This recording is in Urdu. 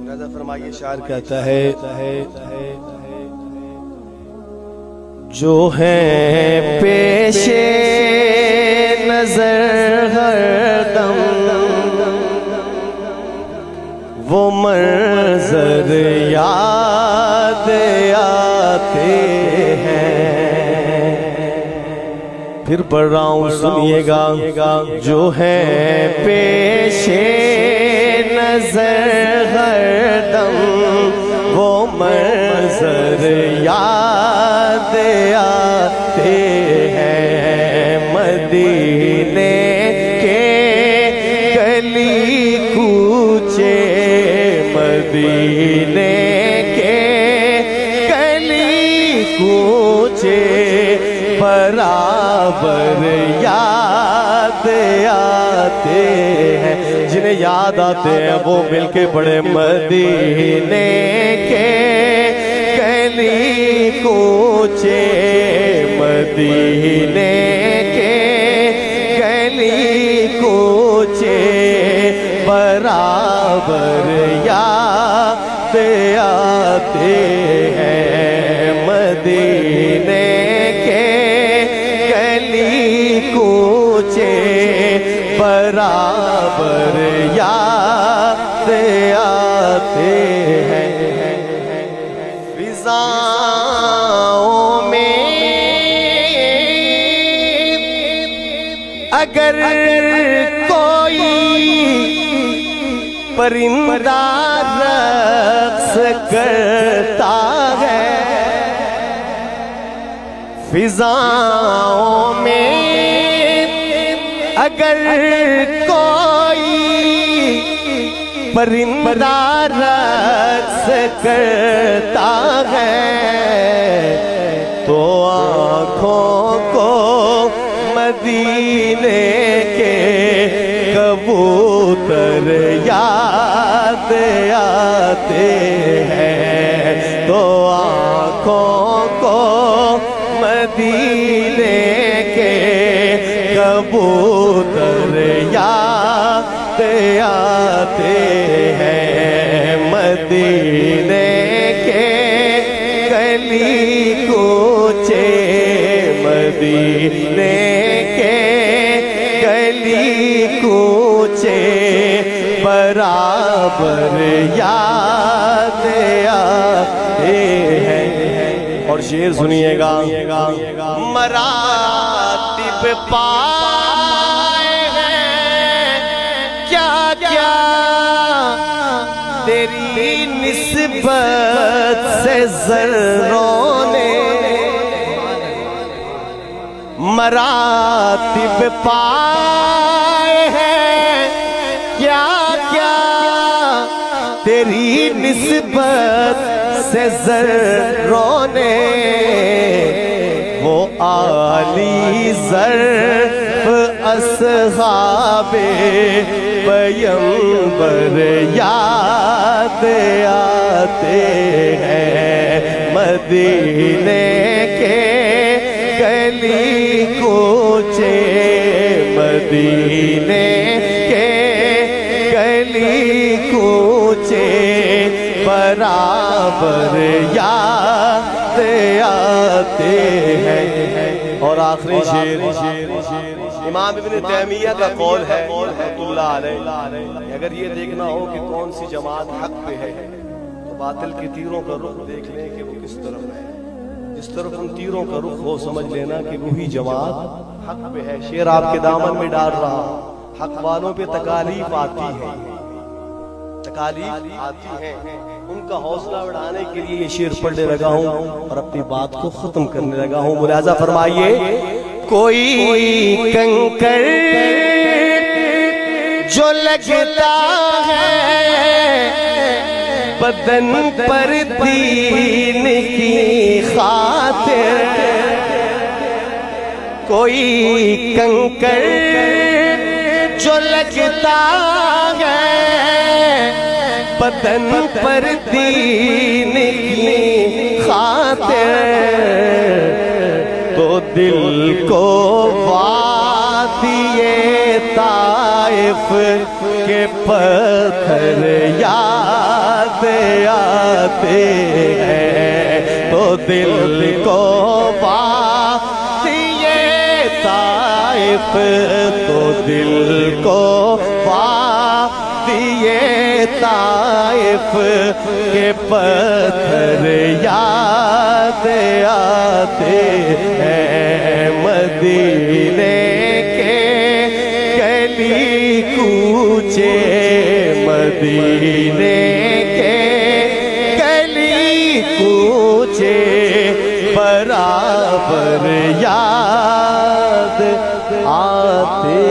نظر فرمائیے شاعر کہتا ہے جو ہے پیش نظر ہر دم وہ منظر یاد آتے ہیں. پھر پڑھ رہا ہوں سنیے گا. جو ہے پیش نظر ہر دم وہ منظر یاد آتے ہیں. مدینے کے گلی کوچے مدینے کے گلی کوچے برابر یاد آتے ہیں. جنہیں یاد آتے ہیں وہ مل کے پڑھے مدینے کے گلی کوچے مدینے کے گلی کوچے برابر یاد آتے ہیں. مدینے کے گلی کوچے برابر یاد آتے ہیں. فضاؤں میں اگر کوئی پرندہ رقص کرتا ہے فضاؤں میں اگر کوئی پرندہ رقص کرتا ہے تو آنکھوں کو مدینے کے کبوتر یاد آتے ہیں. تو آنکھوں کو مدینے کے کبوتر یاد آتے ہیں. مدینے کے گلی کوچے مدینے کے گلی کوچے برابر یاد آتے ہیں. اور شعر سنیے گا. مراتب پائے ہیں کیا کیا تیری نسبت سے ذروں نے مراتب پائے ہیں کیا کیا تیری نسبت سے ذروں نے وہ عالی ظرف اصحاب پیمبر یاد آتے ہیں. مدینے کے گلی کوچے مدینے کے گلی کوچے برابر یاد آتے ہیں. اور آخری شعر امام ابن تیمیہ کا قول ہے رحمۃ اللہ علیہ. اگر یہ دیکھنا ہو کہ کون سی جماعت حق پہ ہے تو باطل کے تیروں کا رخ دیکھ لیں کہ وہ کس طرف ہے. جس طرف ان تیروں کا رخ ہو سمجھ لینا کہ وہی جماعت حق پہ ہے. شعر آپ کے دامن میں ڈال رہا ہوں. حق والوں پہ تکالیف آتی ہے تکالیف آتی ہیں. ان کا حوصلہ بڑھانے کے لیے یہ شعر پڑھنے لگا ہوں اور اپنی بات کو ختم کرنے لگا ہوں. ملاحظہ فرمائیے. کوئی کنکر جو لگتا ہے بدن پر دین کی خاطر کوئی کنکر جو لگتا ہے بدن پر دین کی خاطر تو دل کو وادی طائف کے پتھر یاد ہیں تو دل کو وادی طائف تو دل کو وادی طائف کے پتھر یاد آتے ہیں مدینے کے گلی کوچے مدینے کے گلی کوچے برابر یاد آتے